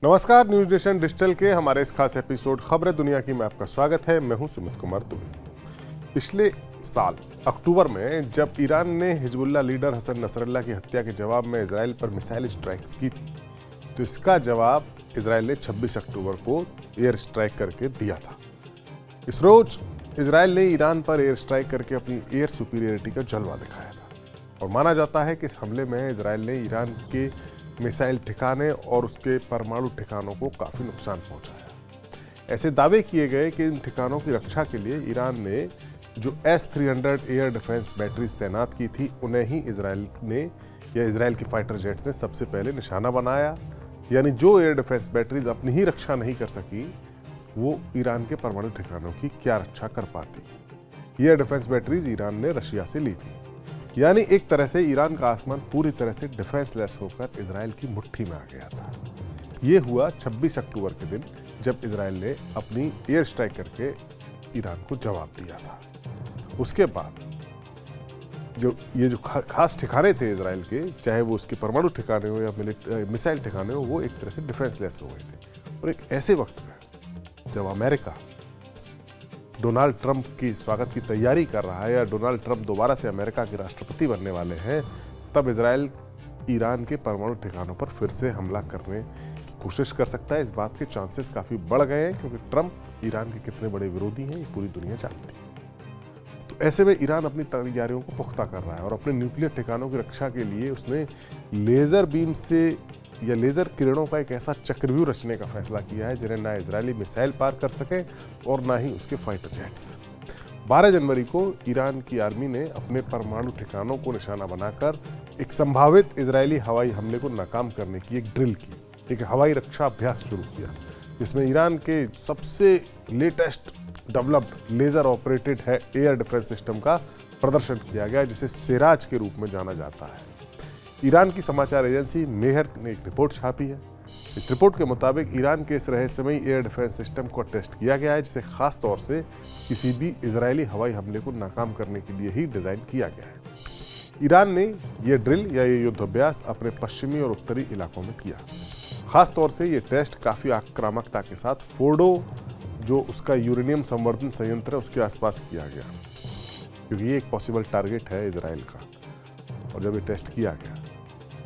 नमस्कार, news nation digital के हमारे इस खास एपिसोड खबरें दुनिया की में आपका स्वागत है। मैं हूं सुमित कुमार दुबे। पिछले साल अक्टूबर में जब ईरान ने हिजबुल्ला लीडर हसन नसरल्ला की हत्या के जवाब में इजराइल पर मिसाइल स्ट्राइक्स की थी, तो इसका जवाब इजराइल ने 26 अक्टूबर को एयर स्ट्राइक करके दिया था। इस रोज इजराइल ने ईरान पर एयर स्ट्राइक करके अपनी एयर सुपीरियरिटी का जलवा दिखाया था और माना जाता है कि इस हमले में इजराइल ने ईरान के मिसाइल ठिकाने और उसके परमाणु ठिकानों को काफ़ी नुकसान पहुंचाया। ऐसे दावे किए गए कि इन ठिकानों की रक्षा के लिए ईरान ने जो S-300 एयर डिफेंस बैटरीज तैनात की थी, उन्हें ही इजराइल की फाइटर जेट्स ने सबसे पहले निशाना बनाया। यानी जो एयर डिफेंस बैटरीज अपनी ही रक्षा नहीं कर सकी, वो ईरान के परमाणु ठिकानों की क्या रक्षा कर पाती। एयर डिफेंस बैटरीज ईरान ने रशिया से ली थी। यानी एक तरह से ईरान का आसमान पूरी तरह से डिफेंसलेस होकर इजराइल की मुट्ठी में आ गया था। ये हुआ 26 अक्टूबर के दिन, जब इजराइल ने अपनी एयर स्ट्राइक करके ईरान को जवाब दिया था। उसके बाद जो खास ठिकाने थे इजराइल के, चाहे वो उसके परमाणु ठिकाने हो या मिसाइल ठिकाने हो, वो एक तरह से डिफेंसलेस हो गए थे। और एक ऐसे वक्त में जब अमेरिका डोनाल्ड ट्रंप की स्वागत की तैयारी कर रहा है या डोनाल्ड ट्रंप दोबारा से अमेरिका के राष्ट्रपति बनने वाले हैं, तब इजराइल ईरान के परमाणु ठिकानों पर फिर से हमला करने की कोशिश कर सकता है। इस बात के चांसेस काफ़ी बढ़ गए हैं, क्योंकि ट्रंप ईरान के कितने बड़े विरोधी हैं ये पूरी दुनिया जानती है। तो ऐसे में ईरान अपनी तैयारियों को पुख्ता कर रहा है और अपने न्यूक्लियर ठिकानों की रक्षा के लिए उसने लेज़र बीम से या लेज़र किरणों का एक ऐसा चक्रव्यूह रचने का फैसला किया है जिन्हें ना इजरायली मिसाइल पार कर सके और ना ही उसके फाइटर जेट्स। 12 जनवरी को ईरान की आर्मी ने अपने परमाणु ठिकानों को निशाना बनाकर एक संभावित इजरायली हवाई हमले को नाकाम करने की एक ड्रिल की, एक हवाई रक्षा अभ्यास शुरू किया, जिसमें ईरान के सबसे लेटेस्ट डेवलप्ड लेज़र ऑपरेटेड है एयर डिफेंस सिस्टम का प्रदर्शन किया गया, जिसे सिराज के रूप में जाना जाता है। ईरान की समाचार एजेंसी मेहर ने एक रिपोर्ट छापी है। इस रिपोर्ट के मुताबिक ईरान के इस रहस्यमयी एयर डिफेंस सिस्टम को टेस्ट किया गया है, जिसे खास तौर से किसी भी इजरायली हवाई हमले को नाकाम करने के लिए ही डिजाइन किया गया है। ईरान ने यह ड्रिल या ये युद्धाभ्यास अपने पश्चिमी और उत्तरी इलाकों में किया। खास तौर से ये टेस्ट काफी आक्रामकता के साथ फोर्डो, जो उसका यूरेनियम संवर्धन संयंत्र है, उसके आसपास किया गया, क्योंकि ये एक पॉसिबल टारगेट है इजराइल का। और जब ये टेस्ट किया गया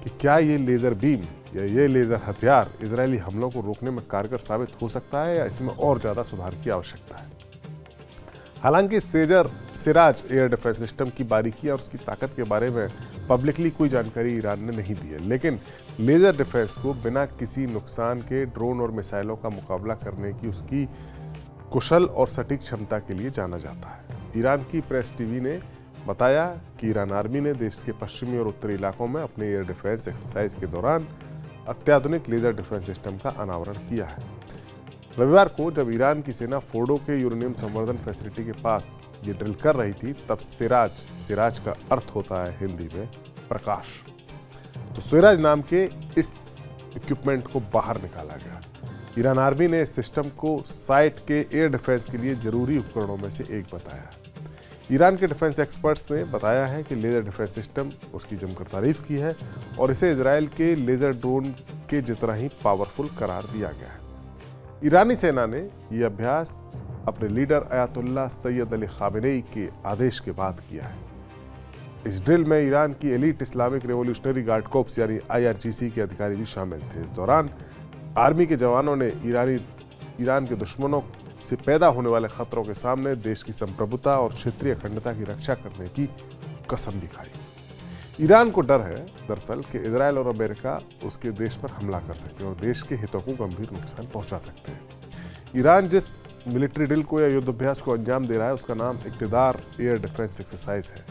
कि क्या ये लेज़र बीम या ये लेज़र हथियार इजरायली हमलों को रोकने में कारगर साबित हो सकता है या इसमें और ज़्यादा सुधार की आवश्यकता है। हालांकि सिराज एयर डिफेंस सिस्टम की बारीकी और उसकी ताकत के बारे में पब्लिकली कोई जानकारी ईरान ने नहीं दी है, लेकिन लेज़र डिफेंस को बिना किसी नुकसान के ड्रोन और मिसाइलों का मुकाबला करने की उसकी कुशल और सटीक क्षमता के लिए जाना जाता है। ईरान की प्रेस टीवी ने बताया कि ईरान आर्मी ने देश के पश्चिमी और उत्तरी इलाकों में अपने एयर डिफेंस एक्सरसाइज के दौरान अत्याधुनिक लेज़र डिफेंस सिस्टम का अनावरण किया है। रविवार को जब ईरान की सेना फोर्डो के यूरेनियम संवर्धन फैसिलिटी के पास ये ड्रिल कर रही थी, तब सिराज का अर्थ होता है हिंदी में प्रकाश, तो सिराज नाम के इस इक्विपमेंट को बाहर निकाला गया। ईरान आर्मी ने इस सिस्टम को साइट के एयर डिफेंस के लिए जरूरी उपकरणों में से एक बताया। ईरान के डिफेंस एक्सपर्ट्स ने बताया है कि लेज़र डिफेंस सिस्टम उसकी जमकर तारीफ की है और इसे इजराइल के लेज़र ड्रोन के जितना ही पावरफुल करार दिया गया है। ईरानी सेना ने यह अभ्यास अपने leader Ayatollah Syed Ali Khamenei के आदेश के बाद किया है। इस ड्रिल में ईरान की elite Islamic revolutionary guard corpse यानी IRGC के अधिकारी भी शामिल थे। इस दौरान आर्मी के जवानों ने ईरान के दुश्मनों से पैदा होने वाले खतरों के सामने देश की संप्रभुता और क्षेत्रीय अखंडता की रक्षा करने की कसम भी खाई। ईरान को डर है दरअसल कि इजराइल और अमेरिका उसके देश पर हमला कर सकते हैं और देश के हितों को गंभीर नुकसान पहुंचा सकते हैं। ईरान जिस मिलिट्री ड्रिल को या युद्धाभ्यास को अंजाम दे रहा है, उसका नाम इक्तदार एयर डिफेंस एक्सरसाइज है।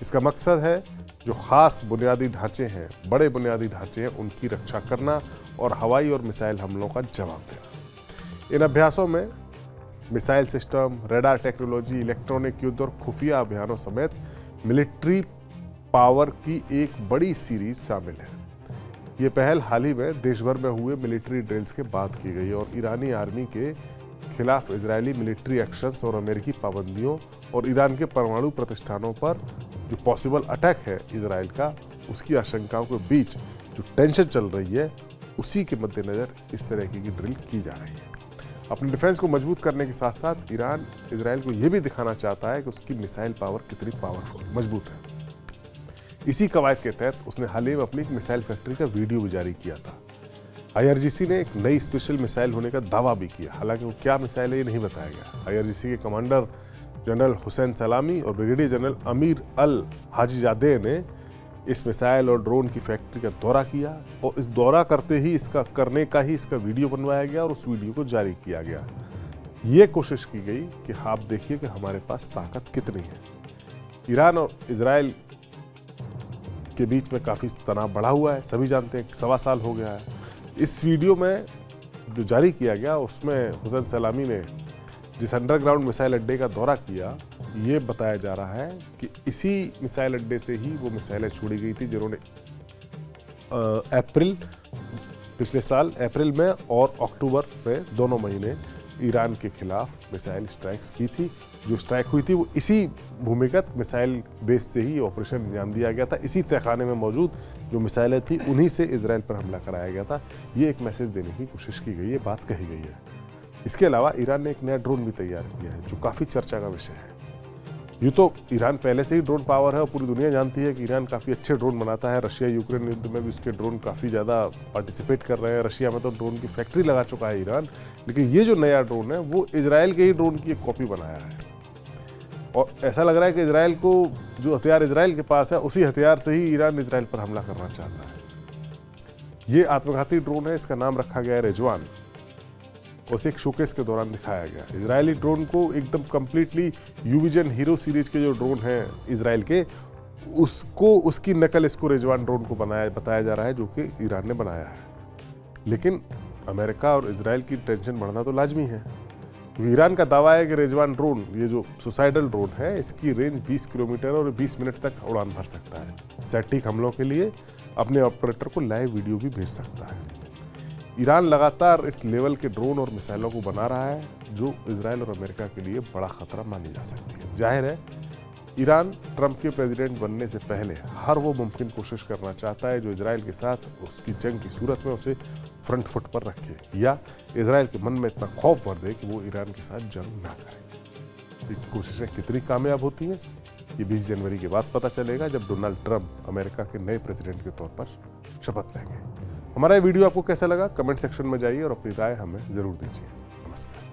इसका मकसद है जो खास बुनियादी ढांचे हैं, बड़े बुनियादी ढांचे हैं, उनकी रक्षा करना और हवाई और मिसाइल हमलों का जवाब देना। इन अभ्यासों में missile system, radar technology, electronic युद्ध और खुफिया अभियानों समेत मिलिट्री पावर की एक बड़ी सीरीज शामिल है। ये पहल हाल ही में देश भर में हुए मिलिट्री ड्रिल्स के बाद की गई और ईरानी आर्मी के खिलाफ इजरायली मिलिट्री एक्शंस और अमेरिकी पाबंदियों और ईरान के परमाणु प्रतिष्ठानों पर जो पॉसिबल अटैक है इजराइल का, उसकी आशंकाओं के बीच जो टेंशन चल रही है, उसी के मद्देनज़र इस तरह की ड्रिल की जा रही है। अपने डिफेंस को मजबूत करने के साथ साथ ईरान इजराइल को ये भी दिखाना चाहता है कि उसकी मिसाइल पावर कितनी पावरफुल मजबूत है। इसी कवायद के तहत उसने हाल ही में अपनी एक मिसाइल फैक्ट्री का वीडियो भी जारी किया था। IRGC ने एक नई स्पेशल मिसाइल होने का दावा भी किया, हालांकि वो क्या मिसाइल है ये नहीं बताया गया। IRGC के कमांडर जनरल हुसैन सलामी और ब्रिगेडियर जनरल अमीर अल हाजीजादे ने इस मिसाइल और ड्रोन की फैक्ट्री का दौरा किया और इस दौरा करते ही इसका वीडियो बनवाया गया और उस वीडियो को जारी किया गया। ये कोशिश की गई कि आप देखिए कि हमारे पास ताकत कितनी है। ईरान और इजराइल के बीच में काफ़ी तनाव बढ़ा हुआ है, सभी जानते हैं, 1.25 साल हो गया है। इस वीडियो में जो जारी किया गया उसमें हुसैन सलामी ने जिस अंडरग्राउंड मिसाइल अड्डे का दौरा किया, ये बताया जा रहा है कि इसी मिसाइल अड्डे से ही वो मिसाइलें छोड़ी गई थी जिन्होंने पिछले साल अप्रैल में और अक्टूबर में दोनों महीने ईरान के खिलाफ मिसाइल स्ट्राइक्स की थी। जो स्ट्राइक हुई थी वो इसी भूमिगत मिसाइल बेस से ही ऑपरेशन अंजाम दिया गया था। इसी तहखाने में मौजूद जो मिसाइलें थी उन्हीं से इजराइल पर हमला कराया गया था। ये एक मैसेज देने की कोशिश की गई है, बात कही गई है। इसके अलावा ईरान ने एक नया ड्रोन भी तैयार किया है जो काफ़ी चर्चा का विषय है। यूँ तो ईरान पहले से ही ड्रोन पावर है और पूरी दुनिया जानती है कि ईरान काफ़ी अच्छे ड्रोन बनाता है। रशिया यूक्रेन युद्ध में भी उसके ड्रोन काफ़ी ज़्यादा पार्टिसिपेट कर रहे हैं। रशिया में तो ड्रोन की फैक्ट्री लगा चुका है ईरान। लेकिन ये जो नया ड्रोन है वो इजराइल के ही ड्रोन की एक कॉपी बनाया है और ऐसा लग रहा है कि इजराइल को जो हथियार इजराइल के पास है उसी हथियार से ही ईरान इजराइल पर हमला करना चाहता है। ये आत्मघाती ड्रोन है, इसका नाम रखा गया है रेजवान। उसे एक शोकेस के दौरान दिखाया गया। इजरायली ड्रोन को एकदम कंप्लीटली यूविजन हीरो सीरीज के जो ड्रोन हैं इजराइल के, उसकी नकल इसको रेजवान ड्रोन को बताया जा रहा है जो कि ईरान ने बनाया है। लेकिन अमेरिका और इजराइल की टेंशन बढ़ना तो लाजमी है। ईरान का दावा है कि रेजवान ड्रोन, ये जो सुसाइडल ड्रोन है, इसकी रेंज 20 किलोमीटर और 20 मिनट तक उड़ान भर सकता है। सटीक हमलों के लिए अपने ऑपरेटर को लाइव वीडियो भी भेज सकता है। ईरान लगातार इस लेवल के ड्रोन और मिसाइलों को बना रहा है जो इजराइल और अमेरिका के लिए बड़ा खतरा मानी जा सकती है। जाहिर है ईरान ट्रंप के प्रेसिडेंट बनने से पहले हर वो मुमकिन कोशिश करना चाहता है जो इजराइल के साथ उसकी जंग की सूरत में उसे फ्रंट फुट पर रखे या इजराइल के मन में इतना खौफ भर दे कि वो ईरान के साथ जंग ना करे। ये कोशिशें कितनी कामयाब होती हैं ये 20 जनवरी के बाद पता चलेगा जब डोनाल्ड ट्रंप अमेरिका के नए प्रेसिडेंट के तौर पर शपथ लेंगे। हमारा ये वीडियो आपको कैसा लगा कमेंट सेक्शन में जाइए और अपनी राय हमें ज़रूर दीजिए। नमस्कार।